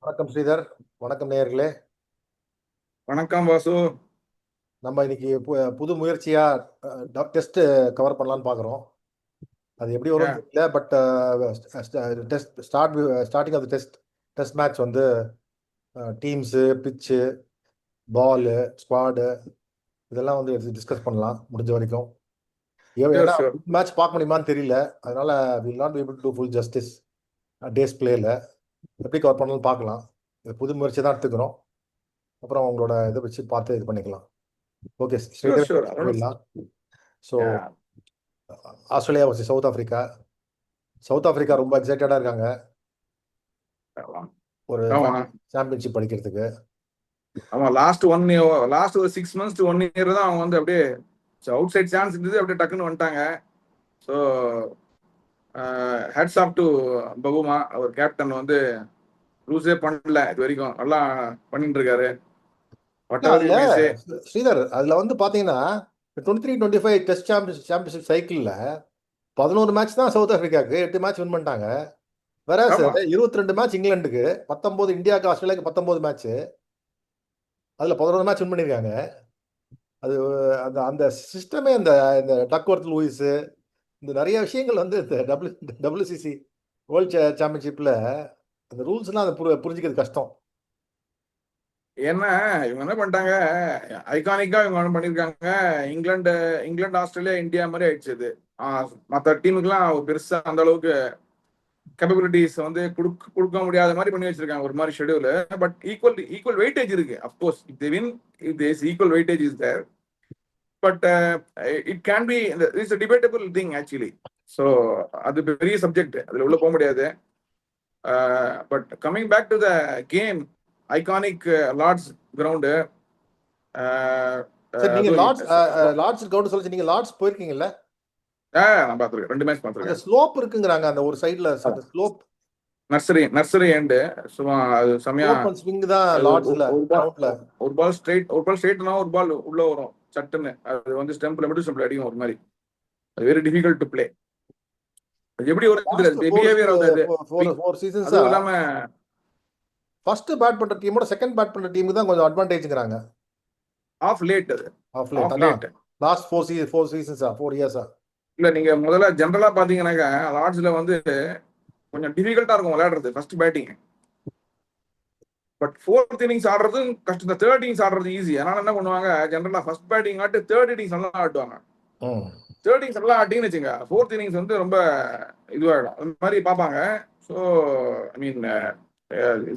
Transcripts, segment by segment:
வணக்கம் ஸ்ரீதர். வணக்கம் நேயர்களே. வணக்கம் வாசு. நம்ம இன்னைக்கு புது முயற்சியா டெஸ்ட் கவர் பண்ணலாம்னு பார்க்குறோம். அது எப்படி வரும்னு தெரியல. But test starting of test match வந்து டீம்ஸு, பிச்சு, பாலு, ஸ்குவாடு இதெல்லாம் வந்து டிஸ்கஸ் பண்ணலாம் முடிஞ்ச வரைக்கும். ஏன்னா மேட்ச் பார்க்க முடியுமான்னு தெரியல. அதனால will not be able to full justice days பிளேல எப்படி கவர் பண்ணலாம்னு பார்க்கலாம். இது புது முயற்சி தான் எடுத்துக்கிறோம். அப்புறம் அவங்களோட இதை வச்சு பார்த்து இது பண்ணிக்கலாம். ஓகே, போயிடலாம். ஸோ ஆஸ்திரேலியா வச்சு சவுத் ஆப்பிரிக்கா ரொம்ப எக்ஸைட்டடா இருக்காங்க ஒரு சாம்பியன்ஷிப் படிக்கிறதுக்கு. ஆமா, லாஸ்ட் 6 months to 1 year தான் அவங்க வந்து அப்படியே அவுட் சைட் சான்ஸ் இருந்தது, அப்படியே டக்குன்னு வந்துட்டாங்க. So hats off to Bavuma. அவர் கேப்டன் வந்து லூஸே பண்ணல இது வரைக்கும், நல்லா பண்ணிட்டு இருக்காரு. ஸ்ரீதர், அதுல வந்து பாத்தீங்கன்னா 23-25 டெஸ்ட் சாம்பியன்ஷிப் சைக்கிள்ல 11 மேட்ச் தான் சவுத் ஆப்பிரிக்காவுக்கு, 8 மேட்ச் வின் பண்ணிட்டாங்க. வேற 22 மேட்ச் இங்கிலாந்துக்கு, 19 இந்தியாவுக்கு, ஆஸ்திரேலியாவுக்கு 19 மேட்ச். அதுல 11 மேட்ச் வின் பண்ணிருக்காங்க. அது அந்த சிஸ்டமே இந்த டக்வர்த் லூயிஸ், இந்த நிறைய விஷயங்கள் வந்து இந்த WCC வேர்ல்ட் சாம்பியன்ஷிப்ல அந்த ரூல்ஸ்லாம் அதை புரிஞ்சுக்கிறது கஷ்டம். ஏன்னா இவங்க என்ன பண்ணிட்டாங்க, ஐகானிக்கா இவங்க என்ன பண்ணிருக்காங்க, இங்கிலாந்து ஆஸ்திரேலியா இந்தியா மாதிரி ஆயிடுச்சு. இது மற்ற டீமுக்குலாம் பெருசா அந்த அளவுக்கு கேப்பபிலிட்டிஸ் வந்து கொடுக்க முடியாத மாதிரி பண்ணி வச்சிருக்காங்க ஒரு மாதிரி ஷெடியூல். பட் ஈக்குவல் வெயிட்டேஜ் இருக்கு. Of course if they win, if there is equal weightage is there. But it can be it's a debatable thing actually. So அது பெரிய சப்ஜெக்ட், அதுல உள்ள போக முடியாது. But coming back to the game, iconic Lord's ground. Lord's ground சொல்லி நீங்க Lord's போயிருக்கீங்கல்ல? நான் பார்த்துருக்கேன், 2 மேட்ச் பார்த்துருக்கேன். ஸ்லோப் இருக்குங்கறாங்க அந்த ஒரு சைடுல, அந்த ஸ்லோப் நர்சரி எண்ட் சும்மா அது சமயா ஸ்விங் தான் லார்ட்ஸ்ல. ஒரு பால் ஸ்ட்ரைட்னா ஒரு பால் உள்ள வரும் சட்டுன்னு, அது வந்து ஸ்டெம்ப்ல மிடில் ஸ்டெம்ப்ல அடிக்கும் ஒரு மாதிரி. அது வெரி டிஃபிகல்ட் டு ப்ளே. எப்படி ஒரு பிஹேவியர் ஆகுது 4 சீசன்ஸ் இல்லாம ஃபர்ஸ்ட் பேட் பண்ற டீமோட செகண்ட் பேட் பண்ற டீமுக்கு தான் கொஞ்சம் அட்வான்டேஜ்ங்கறாங்க. ஆஃப் லேட் லாஸ்ட் 4 சீசன்ஸா 4 இயர்ஸா இல்ல. நீங்க முதல்ல ஜெனரலா பாத்தீங்கன்னாக்கா லார்ட்ஸ்ல வந்து கொஞ்சம் டிஃபிகல்ட்டா இருக்கும் விளையாடுறது first batting. But 4th innings ஆடுறது கஷ்டம். இந்த 3rd இன்னிங்ஸ் ஆடுறது ஈஸி. அதனால என்ன பண்ணுவாங்க, ஜெனரலா ஃபர்ஸ்ட் பேட்டிங் ஆட்டு 3rd இன்னிங்ஸ் நல்லா ஆட்டுவாங்க. 3rd இன்னிங்ஸ் நல்லா ஆட்டிங்கன்னு வச்சுங்க, 4th இன்னிங்ஸ் வந்து ரொம்ப இதுவாயிடும். அந்த மாதிரி பார்ப்பாங்க. So I mean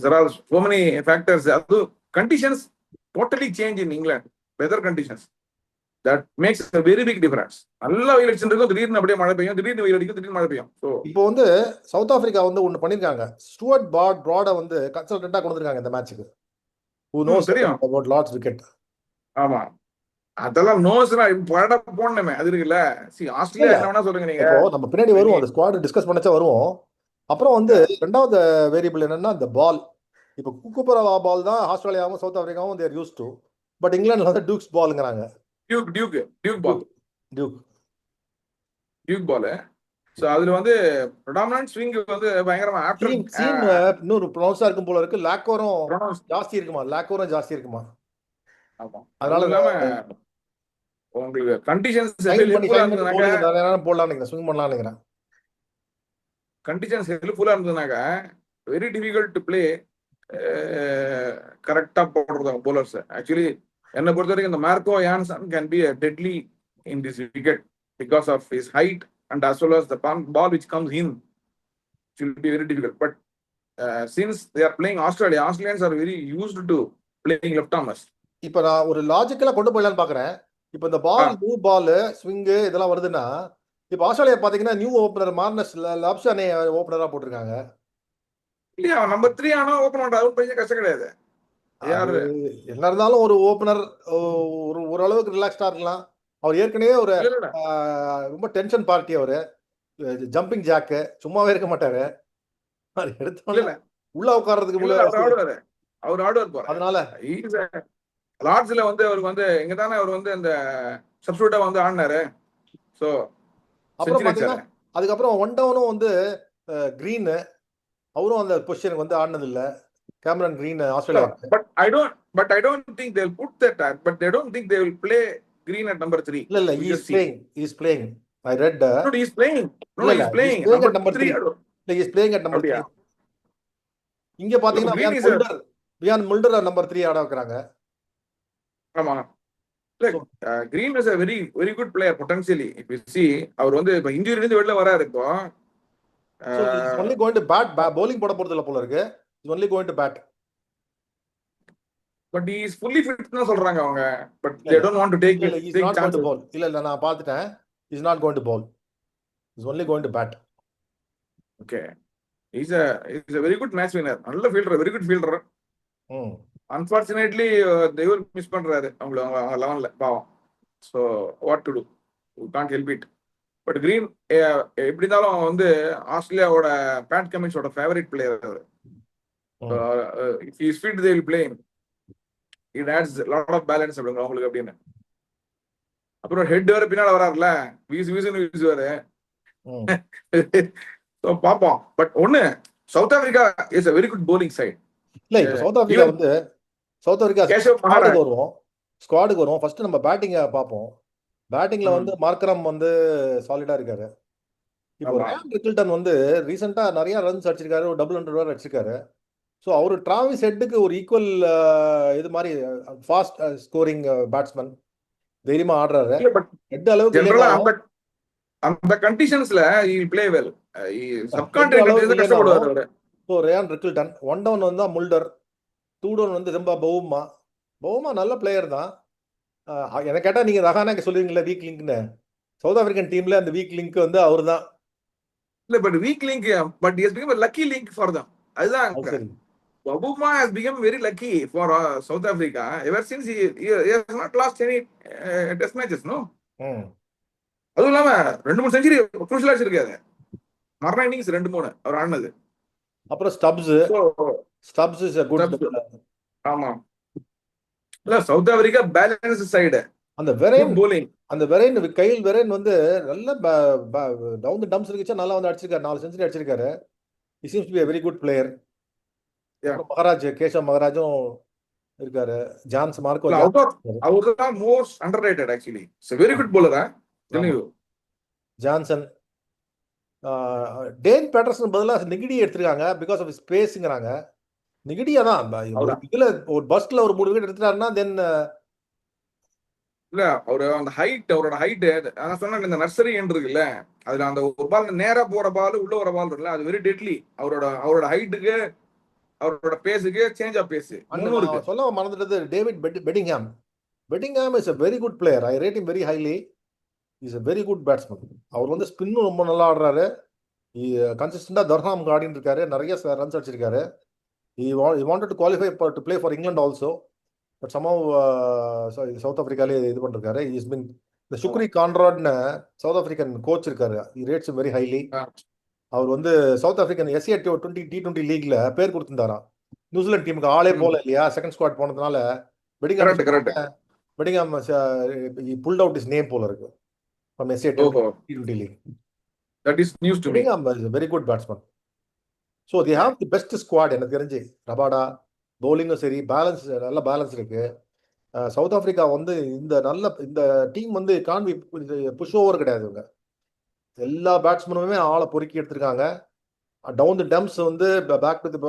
there are so many factors. அது conditions totally change in England. Weather conditions that makes a very big difference. நல்ல வெயில் அடிச்சிருக்கும், திடீர்னு அப்படியே மழை பெய்யும், திடீர்னு வெயில் அடிக்கும், திடீர்னு மழை பெய்யும். ஸோ இப்போ வந்து சவுத் ஆப்பிரிக்கா வந்து ஒன்று பண்ணிருக்காங்க. ஸ்டூவர்ட் ப்ராட வந்து கன்சல்டன்ட்டா கொடுத்துருக்காங்க இந்த மேட்சுக்கு. Who knows about Lord's wicket? ஆமா, அதெல்லாம் நோஸ்னா பட போடணுமே, அது இருக்குல்ல. ஆஸ்திரேலியா என்ன வேணா சொல்லுங்க நீங்க. இப்போ நம்ம பின்னாடி வருவோம், அந்த ஸ்குவாட் டிஸ்கஸ் பண்ணச்சா வருவோம். அப்புறம் வந்து ரெண்டாவது வேரியபிள் என்னன்னா இந்த பால். இப்போ குக்குபரவா பால் தான் ஆஸ்திரேலியாவும் சவுத் ஆப்பிரிக்காவும் தேர் யூஸ் டு. பட் இங்கிலாந்துல வந்து டியூக்ஸ் பால்ங்கறாங்க. Duke ball. சோ அதுல வந்து predominant swing வந்து பயங்கரமா ஆஃப்டர் சீம் இன்னொரு ப்ரொனவுன்ஸா இருக்கும் போல இருக்கு. லாக்கோரும் ஜாஸ்தி இருக்குமா? ஆமா, அதனால உங்களுக்கு கண்டிஷன்ஸ் ஹெல்ப்ஃபுல்லா இருந்ததுனாக்கா வெரி டிஃபிகல்ட் டு பிளே. கரெக்டா போடுறதாங்க போலர்ஸ். ஆக்சுவலி என்னை பொறுத்த வரைக்கும் இந்த Marco Jansen can be deadly in this wicket because of his height and as well as the ball which comes in, it will be very difficult. But since they are playing Australians are very used to playing left armers. இப்போ நான் ஒரு லாஜிக்கலா கொண்டு போயிடலாம்னு பாக்குறேன். இப்போ இந்த பால் new ball swing இதெல்லாம் வருதுன்னா, இப்போ ஆஸ்திரேலியா பாத்தீங்கன்னா நியூ ஓபனர் மார்னஸ் லாப்ஷானே ஓபனரா போட்டிருக்காங்க. இல்லையா, நம்பர் 3 ஆனா ஓபன் பண்றது பெரிய கஷ்டம் கிடையாது. என்ன இருந்தாலும் ஒரு ஓபனர் ஓரளவுக்கு ரிலாக்ஸ்டா இருக்கலாம். அவர் ஏற்கனவே ஒரு ரொம்ப டென்ஷன் பார்ட்டி. அவரு ஜம்பிங் ஜாக்கு சும்மாவே இருக்க மாட்டாரு. உள்ள உட்கார்றதுக்கு அவர் ஆடுவார். அதனால லார்ட்ஸ்ல வந்து அவருக்கு வந்து இங்க தானே அவர் வந்து அந்த சப்ஸ்டிட்யூட்டா வந்து ஆடினாரு. சோ அப்புறம் பாத்தீங்கன்னா அதுக்கப்புறம் ஒன் டவுனும் வந்து கிரீன் அவரும் அந்த பொசிஷனுக்கு வந்து ஆடினது இல்ல. கேமரன் கிரீன் No, ஆஸ்திரேலியாவுக்கு. but I don't think they'll put that at, but they don't think they will play Green at number 3. இல்ல We he is just see. playing. I read No, he's playing. No, இல்ல he's he is playing. playing Number at number 3. 3. இல்ல he is playing at number 3. அப்படியா? இங்க பாத்தீங்கன்னா Green is a, Wiaan Mulder number 3 ஆட வைக்கிறாங்க. ஆமா. Like, Green is a very very good player potentially. If you see, அவர் வந்து இப்ப இன்ஜூரில இருந்து வெளில வராரு இப்போ. So he is only going to bat, bowling போட போறது இல்ல போல இருக்கு. He is only going to bat. But he is fully fit னு சொல்றாங்க அவங்க. But இல்ல they don't want to take இல்ல he is take not going to chances. bowl. இல்ல நான் பார்த்துட்டேன். He is not going to bowl. He is only going to bat. Okay. He's a very good match winner. நல்ல fielder, very good fielder. Unfortunately, தேவர் miss பண்றாரு அவங்க 11ல பாவம். So what to do? We can't help it. But Green எப்படி இருந்தாலும் அவன் வந்து ஆஸ்திரேலியாவோட Pat கமின்ஸோட ஃபேவரட் பிளேயர் அவர். If he is fit, they will play him. It adds a lot of balance அப்படிங்க அவங்களுக்கு அப்படின்னு. அப்புறம் ஹெட் வர பின்னால வராருல, வீசுவாரு. So பாப்போம். பட் ஒண்ணு, south Africa is a very good bowling side. இல்ல இப்ப சவுத் ஆப்பிரிக்கா கேஷவ் மகாராஜ் ஸ்குவாடுக்கு வருவோம். ஃபர்ஸ்ட் நம்ம பேட்டிங்க பார்ப்போம். பேட்டிங்ல வந்து மார்க்கரம் வந்து சாலிடா இருக்காரு. இப்போ ரயான் ரிக்கில்டன் வந்து ரீசெண்டா நிறைய ரன்ஸ் அடிச்சிருக்காரு, ஒரு டபுள் 100 ரன் அடிச்சிருக்காரு. ஸோ அவரு டிராவிஸ் ஹெட்டுக்கு ஒரு ஈக்குவல் இது மாதிரி ஃபாஸ்ட் ஸ்கோரிங் பேட்ஸ்மேன் தைரியமா ஆடுறாரு. ஹெட் அளவுக்கு அந்த கண்டிஷன்ஸ்ல he will play well. Subcontinent கஷ்டப்படுவாரு அவரு. ஸோ ரயான் ரிக்கில்டன் 1 டவுன் வந்து முல்டர், 2 டவுன் வந்து ரொம்ப பவுமா நல்ல பிளேயர் தான். என்ன கேட்டா நீங்க ரஹானாக்கு சொல்லுவீங்களா வீக் லிங்க்னு. சவுத் ஆப்பிரிக்கன் டீம்ல அந்த வீக் லிங்க் வந்து அவர்தான். இல்ல but week link, but he has become a lucky link for them. அதுதான் சரி. Babuma has become very lucky for South Africa ever since he has not lost any test matches, no. அதுவும் இல்லாம 2-3 century குரூஷியலா வச்சிருக்காரு. மரண innings 2-3 அவர் ஆனது. அப்புறம் stubs is a good. ஆமா. இல்ல சவுத் ஆப்பிரிக்கா பேலன்ஸ் சைடு. அந்த வெரைன் கைல் வெரைன் வந்து நல்ல டவுன் தி டம்ப்ஸ் இருந்துச்சு, நல்லா வந்து அடிச்சிருக்காரு, 4 செஞ்சுரி அடிச்சிருக்காரு. he seems to be a very good player. Keshav மகாராஜும் இருக்காரு. ஜான்ஸ் மார்க்கோ அவர்தான் most underrated actually. It's a very good bowler. Jansen, Dane Paterson பதிலா நிகிடி எடுத்திருக்காங்க பிகாஸ் ஆஃப் ஸ்பேஸ்ங்கறாங்க. நிகிடியா தான் இதுல ஒரு பஸ்ட்ல ஒரு 3 விக்கெட் எடுத்துட்டாருன்னா தென் இல்ல அந்த அவரோட ஹைட் நான் சொன்னேன் இந்த நர்சரி இருக்குல்ல, அதுல அந்த ஒரு பால் நேரா போற பால் உள்ள வர பால் இருக்குல்ல, அது வெரி டெட்லி. அவரோட ஹைட்டுக்கு அவரோட பேஸுக்கு சேஞ்ச் ஆஃப் பேஸ் சொல்ல மறந்துட்டது. David Bedingham is a very good player. I rate him very highly. He is a very good batsman. அவர் வந்து ஸ்பின்னும் ரொம்ப நல்லா ஆடுறாரு. கன்சிஸ்டண்டா தர்ஹாம் ஆடிட்டு இருக்காரு, நிறைய ரன்ஸ் அடிச்சிருக்காரு. He wanted to qualify to play for England also, but somehow South ஆப்பிரிக்காலே இது பண்ணிருக்காரு. He has been the Shukri Conradன்னு சவுத் ஆப்பிரிக்கன் கோச் இருக்காரு. He rates him very highly. அவர் வந்து சவுத் ஆப்பிரிக்கன் SCA T20 லீக்ல பேர் கொடுத்திருந்தாராம். நியூசிலாந்து டீமுக்கு ஆளே போல இல்லையா, செகண்ட் ஸ்குவாட் போனதுனால Bedingham pulled out his name போல இருக்கு from SCA T20 league. That is news to me. Beddingham is a very good batsman. So they have the best squad எனக்கு தெரிஞ்சு. ரபாடா பவுலிங்கும் சரி, நல்ல பேலன்ஸ் இருக்கு. சவுத் ஆப்பிரிக்கா வந்து இந்த டீம் வந்து கான்வி புஷ் ஓவர் கிடையாது. இவங்க எல்லா பேட்ஸ்மேனுமே ஆளை பொறுக்கி எடுத்திருக்காங்க. டவுன் தி டம்ப்ஸ் வந்து back to the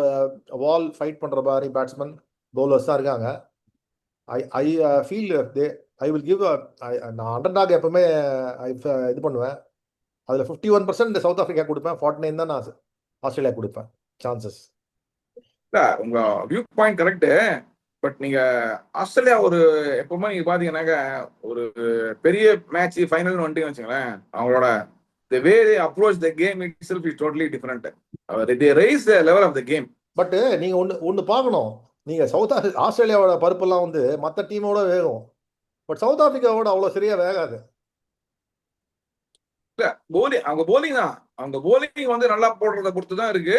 wall fight பண்ற மாதிரி பேட்ஸ்மேன் பவுலர்ஸ் தான் இருக்காங்க. I feel I will give நான் அண்டர்டாக் எப்பவுமே இது பண்ணுவேன். அதுல 51% சவுத் ஆப்பிரிக்கா கொடுப்பேன், 49 தான் நான் ஆஸ்திரேலியா கொடுப்பேன் சான்சஸ். உங்க வியூ பாயிண்ட் கரெக்ட். பட் நீங்க ஆஸ்திரேலியா எப்பவுமே நீங்க பாத்தீங்கன்னாக்க ஒரு பெரிய மேட்ச் ஃபைனல் வந்துட்டு வச்சுங்களேன், அவங்களோட the way they approach the game itself is totally different. They raise the level of the game. But நீங்க ஒன்னு பார்க்கணும். நீங்க ஆஸ்திரேலியாவோட பருப்பெல்லாம் வந்து மற்ற டீமோட வேகும், பட் சவுத் ஆப்பிரிக்காவோட அவ்வளவு சரியா வேகாது. இல்ல அவங்க போலிங் தான், அவங்க போலிங் வந்து நல்லா போடுறத பொறுத்து தான் இருக்கு.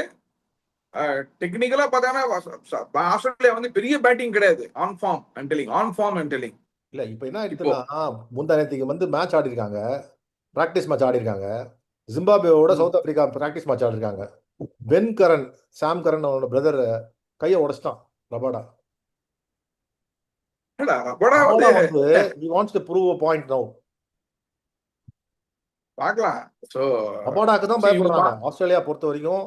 டெக்னிக்கலா பார்த்தாங்கன்னா ஆஸ்திரேலியா வந்து பெரிய பேட்டிங் கிடையாது. ஆன் ஃபார்ம் அண்ட் டெல்லிங் இல்ல. இப்ப என்ன ஆயிடுச்சுன்னா, முந்தானத்துக்கு வந்து மேட்ச் ஆடி இருக்காங்க, பிராக்டிஸ் மேட்ச் ஆடி இருக்காங்க. ஜிம்பாப்வேவோட சவுத் ஆப்பிரிக்கா பிராக்டிஸ் மேட்ச் ஆடி இருக்காங்க. சாம் கரன் அவனோட பிரதர் கையை உடைச்சிட்டான் ரபாடா. ரபாடா ரபாடா வந்து வந்து he wants to prove a point now. பார்க்கலாம். சோ ரபாடாக்கு தான் பயப்படுறாங்க ஆஸ்திரேலியா பொறுத்த வரைக்கும்.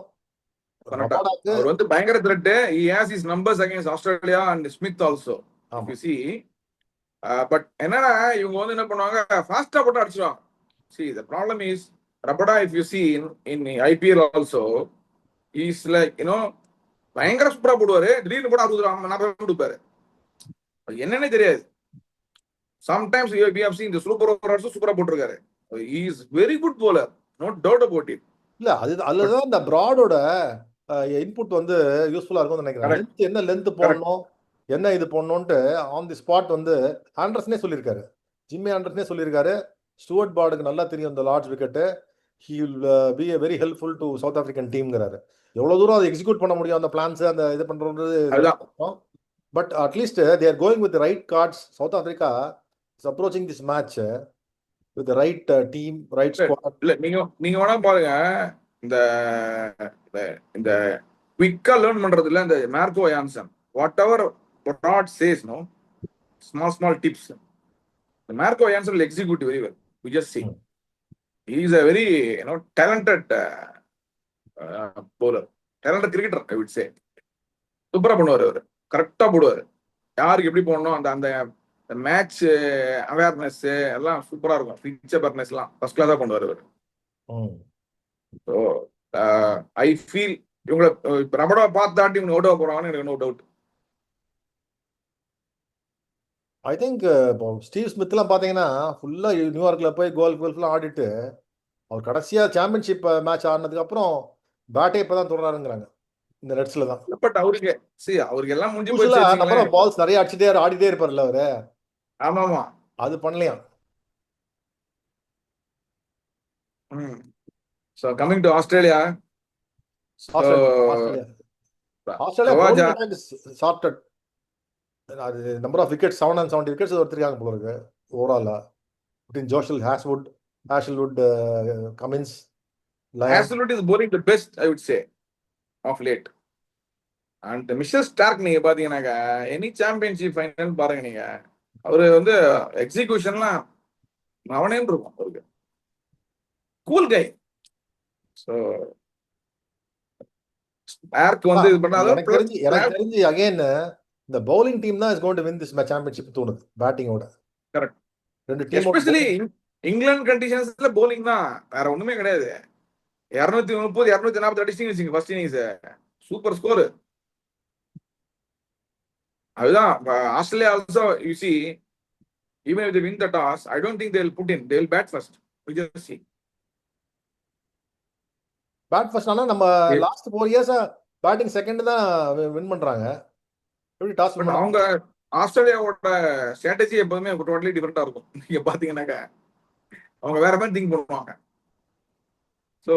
ரபாடாக்கு அவர் வந்து பயங்கர thread. he has his numbers against Australia and Smith also if you see. But என்னன்னா இவங்க வந்து என்ன பண்ணுவாங்க, ஃபாஸ்டா போட்டு அடிச்சிடுவாங்க. see the problem is Rabada if you see in IPL also he is like பயங்கர சூப்பரா போடுவாரு, திடீர்னு போட 60-40 கொடுப்பாரு, என்னன்னே தெரியாது. Sometimes we have seen the super over also சூப்பரா போட்டிருக்காரு. he is very good bowler, no doubt about it. இல்ல அதுதான் இந்த பிராடோட இன்புட் வந்து யூஸ்ஃபுல்லா இருக்கும்னு நினைக்கிறேன். என்ன லென்த் போடணும், என்ன இது போடணும்ட்டு ஆன் தி ஸ்பாட் வந்து ஆண்டர்சனே சொல்லியிருக்காரு, ஜிம்மி ஆண்டர்சனே சொல்லியிருக்காரு. ஸ்டூவர்ட் பார்டுக்கு நல்லா தெரியும் இந்த large wicket, he will be a very helpful to South African டீம்ங்கிறாரு. எவ்வளவு தூரம் அதை எக்ஸிக்யூட் பண்ண முடியும் அந்த பிளான்ஸ், அந்த இது பண்றது. But at least they are going with right cards. South Africa is approaching this match with right team, right squad. இல்ல நீங்க வேணா பாருங்க, இந்த இந்த குவிக்கா லேர்ன் பண்றதுல இந்த Marco Jansen what ever Brad says no small tips, the Marco Jansen will execute very well. We just see he is a very talented bowler, talented cricketer I would say. சூப்பரா பண்ணுவாரு, அவரு கரெக்டா போடுவாரு, யாருக்கு எப்படி போடணும் அந்த அந்த மேட்ச் அவேர்னஸ் எல்லாம் சூப்பரா இருக்கும். பிச் அவேர்னஸ் எல்லாம் ஃபர்ஸ்ட் கிளாஸா பண்ணுவாரு அவரு. ஸோ ஐ ஃபீல் இவங்களை ரபடா பார்த்தாட்டி இவங்க ஓட போறாங்கன்னு எனக்கு நோ டவுட். ஐ திங்க் இப்போ ஸ்டீவ் ஸ்மித்லாம் பார்த்தீங்கன்னா ஃபுல்லாக நியூயார்க்கில் போய் கோல்ஃப்லாம் ஆடிட்டு அவர் கடைசியாக சாம்பியன்ஷிப் மேட்ச் ஆடினதுக்கு அப்புறம் பேட்டே இப்போ தான் தொடராருங்கிறாங்க இந்த ரெட்ஸில் தான். பட் அவருக்கு எல்லாம் முடிஞ்சு போச்சு, அப்புறம் பால்ஸ் நிறைய அடிச்சுட்டே ஆடிட்டே இருப்பார்ல அவரு. ஆமாமா, அது பண்ணலையா. So coming to Australia, started அது நம்பர் ஆஃப் விக்கெட்ஸ் 770 விக்கெட்ஸ் எடுத்திருக்காங்க போல இருக்கு ஓவராலா. Josh Hazlewood Cummins. Hazlewood is bowling the best I would say of late. and Mitchell Starc நீங்க பாத்தீங்கன்னாக்கா எனி சாம்பியன்ஷிப் ஃபைனல் பாருங்க நீங்க, அவரு வந்து எக்ஸிகியூஷன்லாம் அவனே இருக்கும், அவருக்கு கூல் கை. ஸோ ஸ்டார்க் வந்து இது பண்ணாத எனக்கு தெரிஞ்சு அகைன் இந்த பவுலிங் டீம் தான் is going to win this championship தோணுது பேட்டிங்கோட. கரெக்ட். ரெண்டு டீம் எஸ்பெஷலி இங்கிலாந்து கண்டிஷன்ஸ்ல பவுலிங் தான், வேற ஒண்ணுமே கிடையாது. 230 240 அடிச்சிங்க வச்சுங்க ஃபர்ஸ்ட் இன்னிங்ஸ், சூப்பர் ஸ்கோர். அதுதான் Australia also you see even if they win the toss I don't think they'll put in, they'll bat first. We just see bat first. ஆனா நம்ம last 4 இயர்ஸா batting second தான் win பண்றாங்க. எப்படி toss but அவங்க ஆஸ்திரேலியாவோட strategy எப்பவுமே totally டிஃபரெண்டா இருக்கும். நீங்க பாத்தீங்கன்னாக்கா அவங்க வேற மாதிரி திங்க் பண்ணுவாங்க. So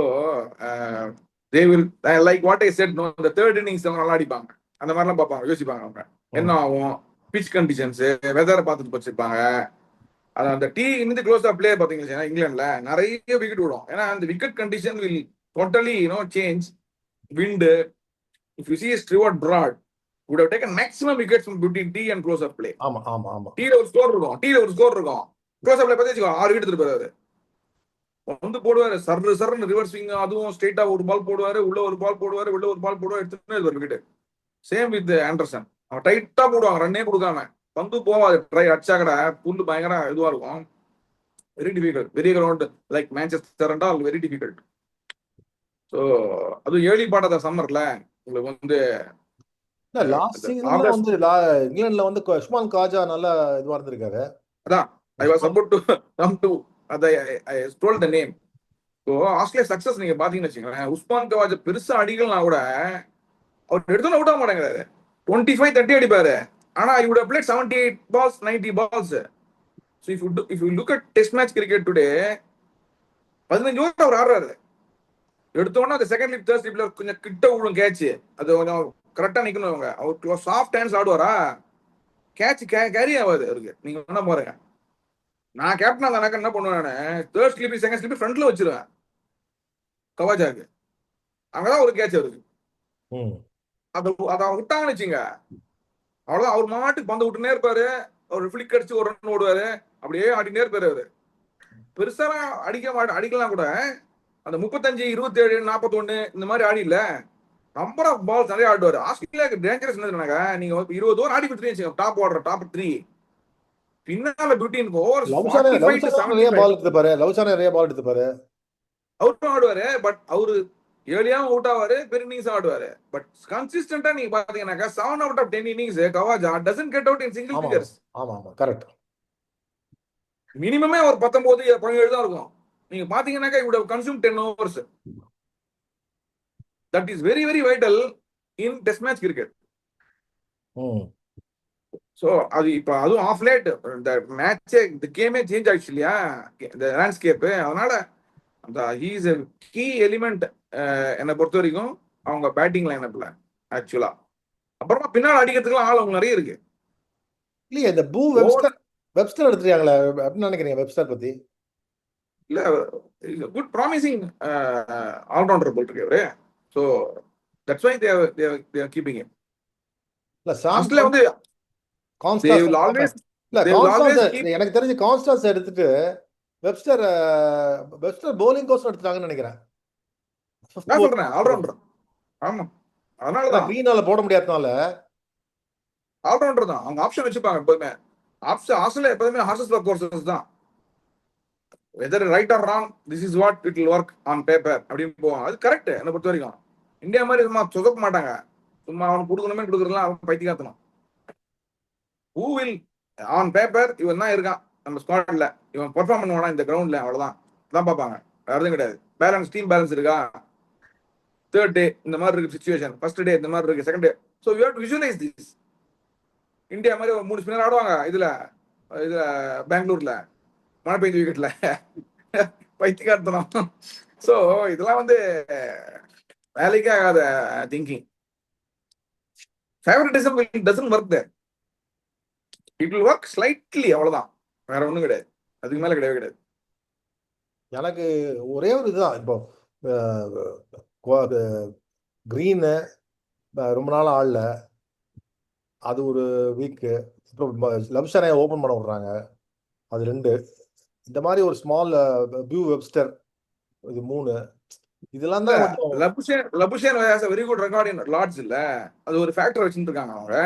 they will like what I said no, இந்த தேர்ட் இன்னிங்ஸ் அவங்க நல்லா அடிப்பாங்க, அந்த மாதிரிலாம் பார்ப்பாங்க, யோசிப்பாங்க அவங்க என்ன ஆகும், பிச் கண்டிஷன்ஸ் வெதரை பார்த்துட்டு வச்சிருப்பாங்க. அது அந்த இந்த க்ளோஸ் ஆஃப் பிளே பார்த்தீங்கன்னா இங்கிலாந்துல நிறைய விக்கெட் விடும். ஏன்னா அந்த wicket condition will totally change. Wind if you see Stuart Broad would have taken maximum wickets from between T and close up play. ஆமா ஆமா ஆமா, T ல ஒரு ஸ்கோர் இருக்கும், க்ளோஸ் அப்ல பார்த்து வச்சுக்கோ 6 விக்கெட் எடுத்துப்பாரு. வந்து போடுவாரு சர்ன்னு ரிவர்ஸ் ஸ்விங், அதுவும் ஸ்ட்ரெயிட்டா ஒரு பால் போடுவாரு, உள்ள ஒரு பால் போடுவாரு, உள்ள ஒரு பால் போடுவாரு, எடுத்துட்டு ஒரு விக்கெட். சேம் வித் ஆண்டர்சன், அவன் டைட்டா போடுவாங்க, ரன்னே கொடுக்காம வந்து போவாது. ட்ரை அடிச்சா கடை புல்லு பயங்கர இதுவா இருக்கும். Very difficult, very ground like Manchester and all very difficult. So அது ஏர்லி பார்ட் ஆஃப் த சம்மர்ல உங்களுக்கு வந்து லாஸ்ட் சீசன்ல வந்து இங்கிலாந்துல வந்து உஸ்மான் காஜா நல்லா இதுவா இருந்திருக்காரு. அதான் I was about to come to I told the name. So Australia success நீங்க பாத்தீங்கன்னு வச்சுக்கோங்களேன், உஸ்மான் கவாஜா பெருசா அடிகள்னா கூட அவர் எடுத்தோன்னு அவுட் ஆக மாட்டேங்கிறாரு, 25-30 அடிப்பாரு. ஆனா I would have played 78 balls 90 balls. So if you look at test match cricket today 15 over அவர் ஆடுறாரு, எடுத்தோன்னா அந்த செகண்ட் லிப் தேர்ட் ஸ்லிப்ல கொஞ்சம் கிட்ட விழும் கேட்ச், அது கொஞ்சம் கரெக்டா நிக்கணும். அவங்க அவர் சாஃப்ட் ஹேண்ட்ஸ் ஆடுவாரா, கேட்ச் கேரி ஆகாது அவருக்கு. நீங்க என்ன பாருங்க, நான் கேப்டனா தானே என்ன பண்ணுவேன், தேர்ட் ஸ்லிப் செகண்ட் ஸ்லிப் ஃப்ரண்ட்ல வச்சிருவேன் கவாஜாக்கு, அங்கதான் ஒரு கேட்ச் அவருக்கு. அதை விட்டாங்கன்னு வச்சுங்க, அவ்வளவுதான். அவர் மாட்டுக்கு பந்து விட்டுனே இருப்பாரு, ஒரு ஃபிளிக் அடிச்சு ஒரு ரன் ஓடுவாரு, அப்படியே ஆடினே இருப்பாரு அவரு. பெருசா அடிக்கலாம் கூட அந்த 35, 27, 41 இந்த மாதிரி ஆடி இல்ல, நம்பர் ஆஃப் பால்ஸ் நிறைய ஆடுவாரு. ஆஸ்திரேலியாவுக்கு டேஞ்சரஸ் என்னதுனாங்க, நீங்க 20 ஓவர் ஆடி கொடுத்துருங்க, டாப் ஆர்டர் டாப் 3 பின்னால பிட்வீன் ஓவர் 45 to நிறைய 75 பால் எடுத்துப்பாரு. லவ்சானே நிறைய பால் எடுத்துப்பாரு. அவரும் ஆடுவாரு. பட் அவரு ஏர்லியாவும் அவுட் ஆவாரு, பெரிய இன்னிங்ஸ் ஆடுவாரு. பட் கன்சிஸ்டன்டா நீங்க பாத்தீங்கன்னாக்கா 7 out of 10 innings Khawaja doesn't get out in single ஆமா ஃபிகர்ஸ். ஆமா ஆமா கரெக்ட். மினிமமே ஒரு 19, 17 தான் இருக்கும். நீங்க பாத்தீங்கன்னாக்கா இwould have consumed 10 overs. That is very very vital in test match cricket. So அது இப்ப அதுவும் ஆஃப் லேட் இந்த மேட்சே இந்த கேமே சேஞ்ச் ஆயிடுச்சு இல்லையா, இந்த லேண்ட்ஸ்கேப். அதனால அந்த he is a key element என்னை பொறுத்த வரைக்கும் அவங்க பேட்டிங் லைனப்ல ஆக்சுவலா. அப்புறமா பின்னால் அடிக்கிறதுக்குலாம் ஆள் அவங்க நிறைய இருக்கு. இல்லையா இந்த பூ வெப்ஸ்டர் எடுத்துருக்காங்களே, அப்படின்னு நினைக்கிறீங்க வெப்ஸ்டர் பத்தி? இல்ல, குட் ப்ராமிசிங் ஆல்ரவுண்டர் போல் இருக்கு அவரு. So that's why they are keeping it. இல்ல ஆஸ்திரேலியா வந்து they will always எனக்கு தெரிஞ்சு கான்ஸ்டான்ஸ் எடுத்துட்டு வெப்ஸ்டர் bowling கோர்ஸ் எடுத்துட்டாங்கன்னு நினைக்கிறேன். நான் சொல்றேன் ஆல்ரவுண்டர். ஆமா, அதனாலதான் கிரீனால போட முடியாதனால ஆல்ரவுண்டர் தான் அவங்க ஆப்ஷன் வச்சுப்பாங்க எப்போதுமே. ஆஸ்திரேலியா எப்போதுமே ஹார்சஸ் லக் கோர்சஸ் தான். Whether right or wrong, this is what it will work on paper அப்படின்னு போவாங்க. அது கரெக்ட் என்னை பொறுத்த வரைக்கும். இந்தியா மாதிரி சும்மா சொதப்ப மாட்டாங்க. சும்மா அவனுக்கு கொடுக்கணுமே கொடுக்குறதுலாம் அவன் பைத்தியக்காத்தணும். ஹூ வில் ஆன் பேப்பர் இவன் தான் இருக்கான் நம்ம ஸ்குவாட்ல, இவன் பெர்ஃபார்ம் பண்ணுவானா இந்த கிரவுண்ட்ல, அவ்வளவுதான் தான் பார்ப்பாங்க. வேற எதுவும் கிடையாது. பேலன்ஸ் டீம் பேலன்ஸ் இருக்கா, தேர்ட் டே இந்த மாதிரி இருக்கு சிச்சுவேஷன், ஃபர்ஸ்ட் டே இந்த மாதிரி இருக்கு, second day. So you have to visualise this. India மாதிரி ஒரு 3 ஸ்பின்னர் ஆடுவாங்க இதுல பெங்களூர்ல மழை பெய்ஞ்ச விக்கெட்ல, பைத்தியக்காரத்தனம். ஸோ இதெல்லாம் வந்து வேலைக்கே ஆகாத thinking. Favouritism doesn't work there. It will work slightly, அவ்வளவுதான், வேற ஒண்ணும் கிடையாது, அதுக்கு மேல கிடையவே கிடையாது. எனக்கு ஒரே ஒரு இதுதான், இப்போ கிரீனு ரொம்ப நாள் ஆடல, அது ஒரு வீக்கு. இப்போ லப்ஷனை ஓபன் பண்ண விடுறாங்க, அது 2. இந்த மாதிரி ஒரு ஸ்மால் பியூ வெப்ஸ்டர், இது 3. இதெல்லாம் தான் லபுஷேன் வெரி குட் ரெக்கார்ட் இன் லார்ட்ஸ் இல்ல, அது ஒரு ஃபேக்டர் வச்சுட்டு இருக்காங்க அவங்க.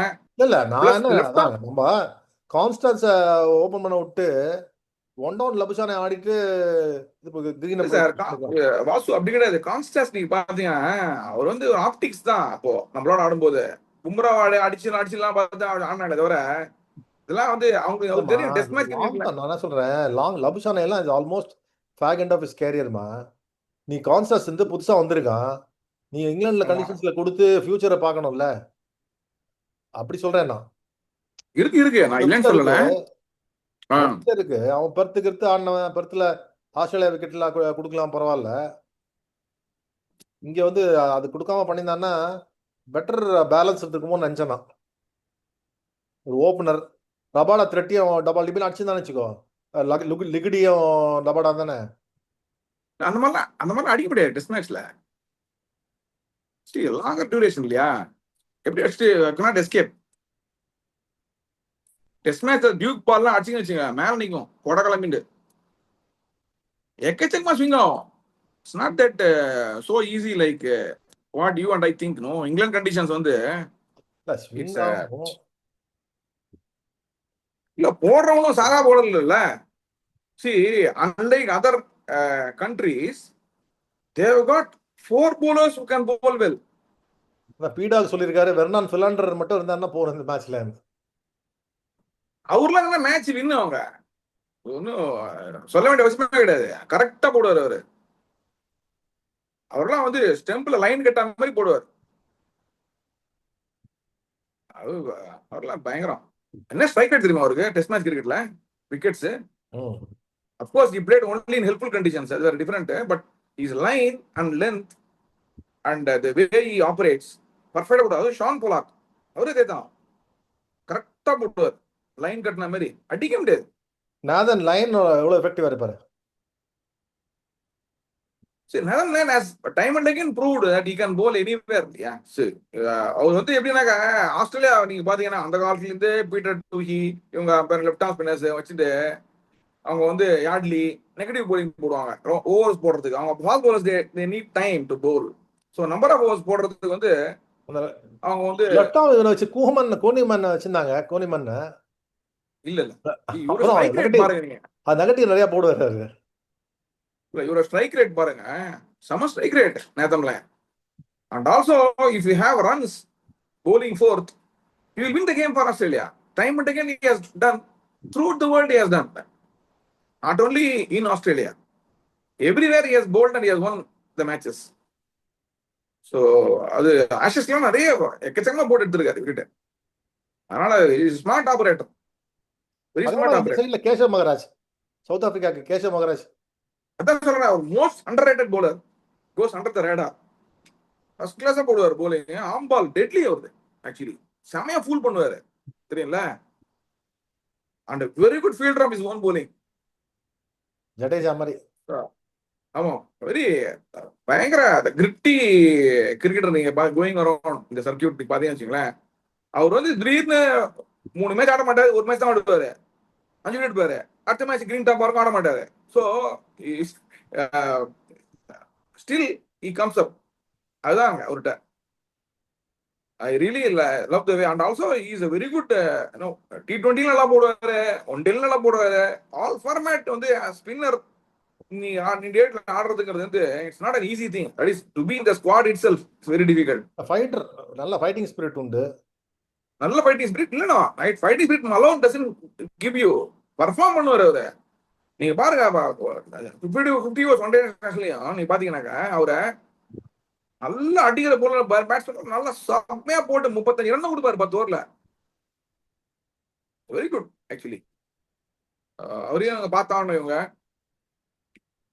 இல்ல நான் என்ன நம்ம கான்ஸ்டன்ஸ் ஓபன் பண்ண விட்டு 1 டவுன் லபுஷானை ஆடிட்டு வாசு அப்படி கிடையாது. கான்ஸ்டான்ஸ் நீங்க பாத்தீங்கன்னா அவர் வந்து ஒரு ஆப்டிக்ஸ் தான். அப்போ நம்மளோட ஆடும்போது பும்ரா அடிச்சுலாம் பார்த்து ஆடினாங்க தவிர இதெல்லாம் வந்து அவங்க தெரியும். டெஸ்ட் மேட்ச் நான் என்ன சொல்றேன், லாங் லபுஷானை எல்லாம் இது almost fag end of his கேரியர்மா. நீ கான்ஸ்டான்ஸ் வந்து புதுசா வந்திருக்கான், நீ இங்கிலாந்துல கண்டிஷன்ஸ்ல கொடுத்து ஃபியூச்சரை பார்க்கணும்ல, அப்படி சொல்றேன் நான். இருக்கு நான் இல்லைன்னு சொல்லல. இருக்கு, அவன் பெர்த்துக்கு ஆடினவன், பெர்த்துல ஆஸ்திரேலியா விக்கெட்ல கொடுக்கலாம் பரவாயில்ல. இங்க வந்து அது கொடுக்காம பண்ணியிருந்தான்னா பெட்டர் பேலன்ஸ் இருக்குமோன்னு நினைச்சேன் நான். ஒரு ஓப்பனர் ரபாடா த்ரெட்டியும் டபால் டிபில் அடிச்சுதான் வச்சுக்கோ, லிகிடியும் டபாடா தானே. அந்த மாதிரிலாம் அடிக்க முடியாது டெஸ்ட் மேட்ச்ல. லாங்கர் டியூரேஷன் இல்லையா, எப்படி அடிச்சுட்டு cannot escape. Test match Duke பால்லாம் அடிச்சுன்னு வச்சுங்க, மேல நிற்கும் கொடை கிளம்பிண்டு எக்கச்சக்கமா ஸ்விங் ஆகும். It's not that so easy like what you and I think. No, England conditions வந்து இல்ல போடுறவங்களும் சாதா போடல இல்ல. See unlike other countries they have got 4 bowlers who can bowl well. பீடாக் சொல்லியிருக்காரு, வெர்னான் ஃபிலாண்டர் மட்டும் இருந்தாருன்னா போறோம் இந்த மேட்ச்ல. அவர்லாம் மேட்ச் வின் அவங்க ஒன்னும் சொல்ல வேண்டிய அவசியமே கிடையாது. கரெக்டா போடுவார் அவரு. அவர்லாம் வந்து ஸ்டெம்ப்ல லைன் கட்டாம மாதிரி போடுவார். அவர்லாம் பயங்கரம். என்ன ஸ்ட்ரைக் ரேட் தெரியுமா அவருக்கு டெஸ்ட் மேட்ச் கிரிக்கெட்ல? Wickets of course he played only in helpful conditions, that are different, but his line and length and the way he operates perfect. அது ஷான் போலாக் அவரே தேதான் கரெக்டா போடுவார், லைன் கட்டின மாதிரி அடிக்க முடியாது. நாதன் லைன் எவ்வளவு எஃபெக்டிவா இருப்பாரு. சரி, Netherlands has time and again proved that he can bowl anywhere. Yeah, சரி. அவர் வந்து எப்படின்னாக்கா ஆஸ்திரேலியா நீங்க பாத்தீங்கன்னா அந்த காலத்துல இருந்து பீட்டர் டூஹி இவங்க லெஃப்ட் ஆஃப் ஸ்பின்னர்ஸ் வச்சுட்டு அவங்க வந்து யார்ட்லி நெகட்டிவ் போலிங் போடுவாங்க ஓவர்ஸ் போடுறதுக்கு. அவங்க fast bowlers they need time to bowl. So number of overs போடுறதுக்கு வந்து அவங்க வந்து லெஃப்ட் ஆர்ம் இவனை வச்சு கோனிமன் வச்சிருந்தாங்க. கோனிமன் இல்ல இவரோட அப்புறம் ஸ்ட்ரைக் ரேட் நெகட்டிவ் பாருங்க நீங்க. நெகட்டிவ் நிறைய போடுவாரு. இல்ல இவரோட ஸ்ட்ரைக் ரேட் பாருங்க, செம ஸ்ட்ரைக் ரேட் நேத்தம்ல. And also if you have runs bowling fourth, he will win the game for Australia. Time and again he has done. Throughout the world he has done. Not only in Australia. Everywhere he has bowled and he has won the matches. So அது ஆஷஸ்லாம் நிறைய எக்கச்சக்கமா போட்டு எடுத்திருக்காரு கிட்ட. அதனால smart operator, very smart இந்த operator. சைடுல கேஷவ் மகராஜ், சவுத் ஆப்பிரிக்காக்கு கேஷவ் மகராஜ். அதான் சொல்றேன், அவர் most underrated bowler, goes under the radar. First கிளாஸா போடுவார் bowling. ஆம் பால் டெட்லி அவரு ஆக்சுவலி செமையா ஃபூல் பண்ணுவாரு தெரியும்ல. And very good fielder of is own bowling. Jadeja மாதிரி. ஆமா, வெரி பயங்கர கிரிட்டி கிரிக்கெட்டர். நீங்க கோயிங் அரௌண்ட் இந்த சர்க்கியூட் பாத்தீங்கன்னு வச்சுங்களேன், அவர் வந்து திடீர்னு 3 மேட்ச் ஆட மாட்டாரு, ஒரு மேட்ச் தான் ஆடுவாரு, 5 விக்கெட் எடுப்பாரு. அடுத்த மேட்ச் கிரீன் டாப் வரைக்கும் ஆட மாட்டாரு. So still he comes up. அதுதான் அவர்கிட்ட I really love the way. And also is a very good T20 நல்லா போடுவாரு, ஒன்டேல நல்லா போடுவாரு. ஆல் ஃபார்மேட் வந்து ஸ்பின்னர் நீ டேட்ல ஆடுறதுங்கிறது வந்து it's not an easy thing. That is to be in the squad itself, it's very difficult. Fighter, நல்ல fighting spirit உண்டு. நல்ல ஃபைட்டிங் ஸ்பிரிட் இல்லனா, fighting spirit alone doesn't give you perform பண்ணுவாரு அவரு. நீங்க பாருங்க 50 ஓவர்ஸ் ஒன் டே நேஷனல்லையும் நீங்க பாத்தீங்கன்னாக்கா அவரை நல்லா அடிக்கிற போல பேட்ஸ்மேன் நல்லா செம்மையா போட்டு 35 ரன் கொடுப்பாரு 10 ஓவர்ல. Very good actually. அவரையும் பார்த்தாங்க இவங்க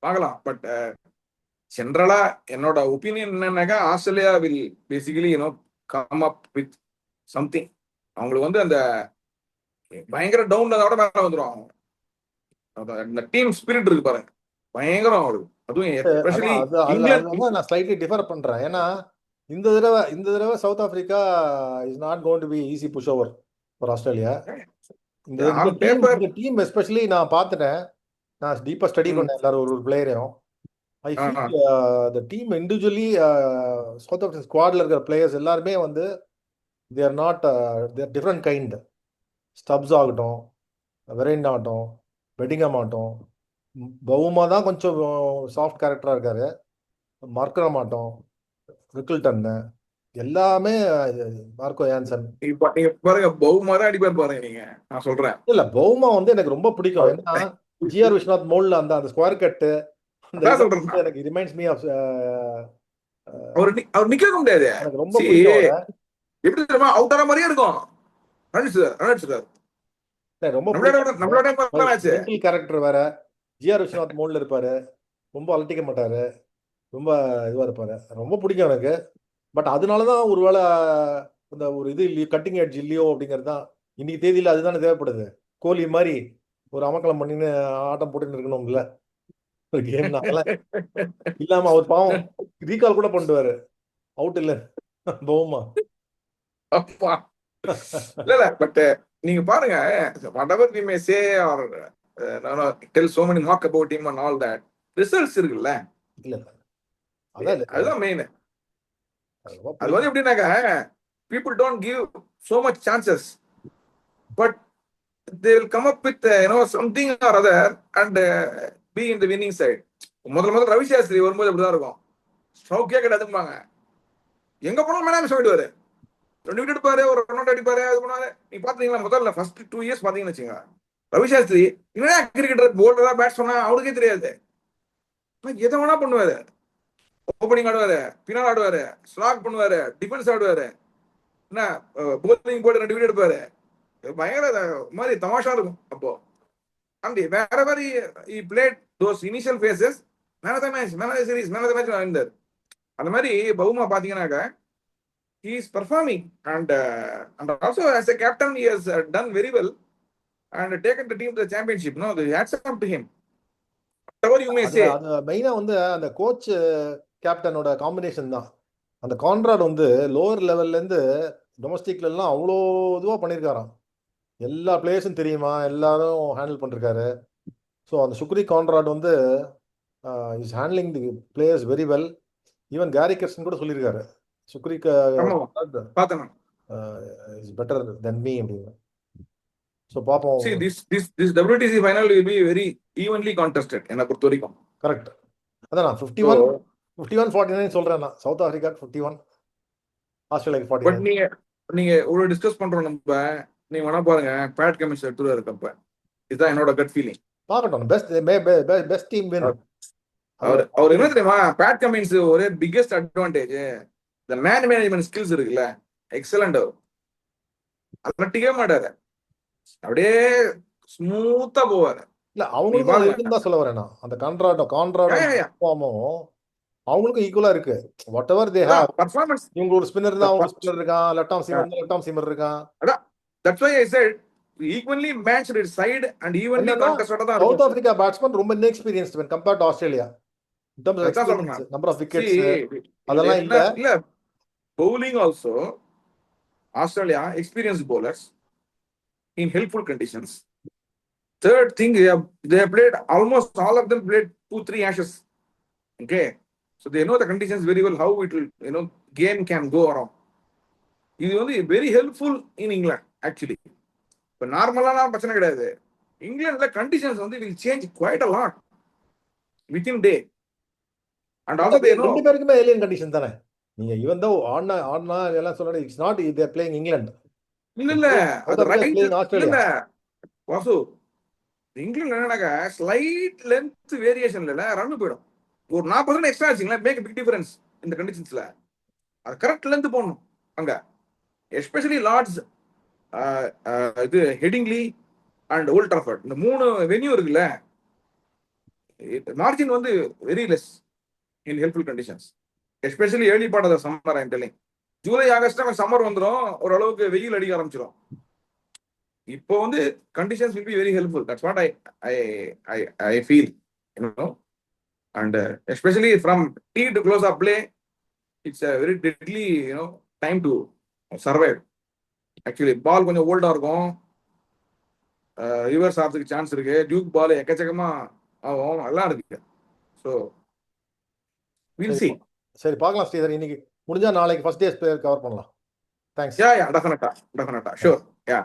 பார்க்கலாம். பட் ஜென்ரலா என்னோட ஒப்பீனியன் என்னன்னாக்கா Australia will basically come up with something. அவங்களுக்கு வந்து அந்த பயங்கர டவுன்ல மேல வந்துடும். இந்த டீம் ஸ்பிரிட் இருக்கு பாருங்க, பயங்கரம் அவருக்கு. அதுவும் எஸ்பெஷலி இங்கிலாந்து. நான் ஸ்லைட்லி டிஃபர் பண்றேன். ஏன்னா இந்த தடவை South Africa is not going to be easy pushover for Australia. இந்த டீம் எஸ்பெஷலி நான் பார்த்துட்டேன், நான் டீப்பா ஸ்டடி பண்ணேன் எல்லாரும் ஒரு பிளேயரையும். I feel the team individually South African ஸ்குவாட்ல இருக்கிற பிளேயர்ஸ் எல்லாருமே வந்து they're not their different kind. Stubbs ஆகட்டும், வெரைன் ஆகட்டும், பெட்டிங்கம் ஆகட்டும், பவுமா தான் கொஞ்சம் சாஃப்ட் கேரக்டரா இருக்காரு. மார்க்கரம் ஆகட்டும், ரிக்கிள்டன், எல்லாமே மார்க்கோ யான்சன். பாருங்க பவுமா தான் அடிப்பார் பாருங்க. நீங்க நான் சொல்றேன் இல்ல, பவுமா வந்து எனக்கு ரொம்ப பிடிக்கும். ஏன்னா ஜிஆர் விஸ்வநாத் மோல்ல அந்த ஸ்கொயர் கட்டு எனக்கு ரிமைண்ட்ஸ் மீ ஆஃப். அவர் நிக்க முடியாது, எனக்கு ரொம்ப பிடிக்கும். எப்படி தெரியுமா, அவுட் ஆன மாதிரியே இருக்கும். ரொம்ப கேரக்டர் வேற. ஜிஆர் விஸ்வநாத் மோல்ல இருப்பாரு, ரொம்ப அலட்டிக்க மாட்டாரு, ரொம்ப இதுவா இருப்பாரு. ரொம்ப பிடிக்கும் எனக்கு. பட் அதனாலதான் ஒருவேளை இந்த ஒரு இது இல்லையோ, கட்டிங் எட்ஜ் இல்லையோ அப்படிங்கிறது தான் இன்னைக்கு தேதியில அதுதானே தேவைப்படுது. கோலி மாதிரி ஒரு அமக்கலம் பண்ணின்னு ஆட்டம் போட்டுன்னு இருக்கணும்ல ஒரு கேம்னால. இல்லாம அவர் பாவம் ரீகால் கூட பண்ணுவாரு, அவுட் இல்ல பவுமா. இல்ல பட் நீங்க பாருங்க, whatever we may say or tell so many mock about him and all that, results இருக்குல்ல. இல்ல அதுதான் மெயின். அது வந்து எப்படின்னாக்கா people don't give so much chances, but they will come up with something or other and be in the winning side. முதல்ல ரவி சாஸ்திரி வரும்போது அப்படிதான் இருக்கும், ஸ்ட்ரோக்கே கிடையாதும்பாங்க. எங்க போனாலும் மேடம் சொல்லிடுவாரு, 2 விக்கெட் எடுப்பாரு, ஒரு ரன் அவுட் அடிப்பாரு. அது பண்ணாரு. நீ பாத்தீங்களா முதல்ல ஃபர்ஸ்ட் 2 இயர்ஸ் பாத்தீங்கன்னு வச்சுங்க, ரவி சாஸ்திரி என்ன கிரிக்கெட்டர், போல்டரா பேட்ஸ்மேனா அவருக்கே தெரியாது. எதை வேணா பண்ணுவாரு, ஓப்பனிங் ஆடுவாரு, பின்னால் ஆடுவாரு, ஸ்லாக் பண்ணுவாரு, டிஃபென்ஸ் ஆடுவாரு, என்ன போலிங் போட்டு 2 விக்கெட் எடுப்பாரு. பயங்கர மாதிரி தமாஷா இருக்கும். அப்போ அந்த வேற மாதிரி he played those initial phases, man of the match, man of the series, man of the match இருந்தார். அந்த மாதிரி பவுமா பாத்தீங்கன்னாக்கா he is performing and also as a captain he has done very well and taken the team to the championship. No, the hats up to him. whatever you may அது say. அது மெயினா வந்து அந்த coach கேப்டனோட combination தான். அந்த கான்ராட் வந்து lower லெவல்ல இருந்து டொமஸ்டிக்ல எல்லாம் அவ்வளோ இதுவா பண்ணியிருக்காராம். எல்லா பிளேயர்ஸும் தெரியுமா, எல்லாரும் ஹேண்டில் பண்ணிருக்காரு. ஸோ அந்த சுக்ரி கான்ராட் வந்து is handling the players very well. Even carry Kherson கூட சொல்லியிருக்காரு, சுக்ரி ஆமா பார்த்தேன் நான். இஸ் பெட்டர் தென் மீ அப்படின்னு. ஸோ பார்ப்போம். See, this WTC final will be very evenly contested என்னை பொறுத்த வரைக்கும். கரெக்ட். அதான் நான் 51-49 சொல்றேன். நான் சவுத் ஆப்பிரிக்கா 51, ஆஸ்திரேலியாக்கு பட் 49. நீங்க இவ்வளவு டிஸ்கஸ் பண்றோம் நம்ம, நீங்க வேணா பாருங்க பேட் கமின்ஸ் எடுத்துட்டு இருக்கப்ப, இதுதான் என்னோட கட் ஃபீலிங். பார்க்கட்டும். Best team win. அவர் என்ன தெரியுமா, பேட் கமின்ஸ் ஒரே பிக்கெஸ்ட் அட்வான்டேஜ் இந்த மேன் மேனேஜ்மெண்ட் ஸ்கில்ஸ் இருக்குல்ல, எக்ஸலண்ட். அலட்டிக்கவே மாட்டாரு, அப்படியே ஸ்மூத்தா போவாரு. இல்ல அவங்களுக்கும் அது இருக்குன்னு தான் சொல்ல வரேன் நான். அந்த கான்ட்ராடும் அவங்களுக்கும் ஈக்குவலா இருக்கு. What ever they have. Performance. இவங்க ஒரு ஸ்பின்னர் இருந்தா அவங்க ஸ்பின்னர் இருக்கான், லெஃப்ட் ஆர்ம் சீமர் இருக்கான். That's why I said equally matched side and evenly contested தான் சவுத் ஆப்பிரிக்கா பேட்ஸ்மேன் ரொம்ப inexperienced when compared to Australia. In terms of experience, number of wickets, அதெல்லாம் இல்ல. Bowling also, Australia experienced bowlers in helpful conditions. Third thing, they have played, almost all of them played 2-3 Ashes. Okay, so they know the conditions very well, how it will, game can go around. இது வந்து very helpful in England actually. இப்போ நார்மலான பிரச்சனை கிடையாது. இங்கிலாந்துல conditions வந்து will change quite a lot within day. And also they know ரெண்டு பேருக்குமே ஏலியன் கண்டிஷன் தானே. நீங்க ஈவன் தோ ஆடினா எல்லாம் சொல்றாங்க, it's not they are playing England. இல்ல அது ரைட் ஆஸ்திரேலியா. இல்ல வாசு, இங்கிலாந்து என்னன்னாக்கா ஸ்லைட் லென்த் வேரியேஷன்ல ரன் போயிடும். ஒரு 40 ரன் எக்ஸ்ட்ரா ஆச்சுங்களா, மேக் பிக் டிஃபரன்ஸ் இந்த கண்டிஷன்ஸ்ல. அது கரெக்ட் லென்த் போடணும் அங்க, எஸ்பெஷலி லார்ட்ஸ், இது ஹெடிங்லி அண்ட் ஓல்ட் ட்ராஃபர்ட், இந்த 3 வென்யூ இருக்குல்ல, மார்ஜின் வந்து very less in helpful conditions, especially early part of the summer. I'm telling, July August summer வந்துடும், ஓரளவுக்கு வெயில் அடிக்க ஆரம்பிச்சிடும். இப்போ வந்து conditions will be very helpful. That's what I feel, and especially from tea to close of play, it's a very deadly time to survive. Actually ball கொஞ்சம் ஓல்டா இருக்கும், ரிவர்ஸ் ஆகிறதுக்கு சான்ஸ் இருக்கு, டியூக் பால் எக்கச்சக்கமா ஆகும், எல்லாம் இருக்கு. So will see. சரி பார்க்கலாம் ஸ்ரீதர். இன்னைக்கு முடிஞ்சா நாளைக்கு ஃபர்ஸ்ட் டே கவர் பண்ணலாம். தேங்க்ஸ். யா டெஃபினட்டா ஷூர். யா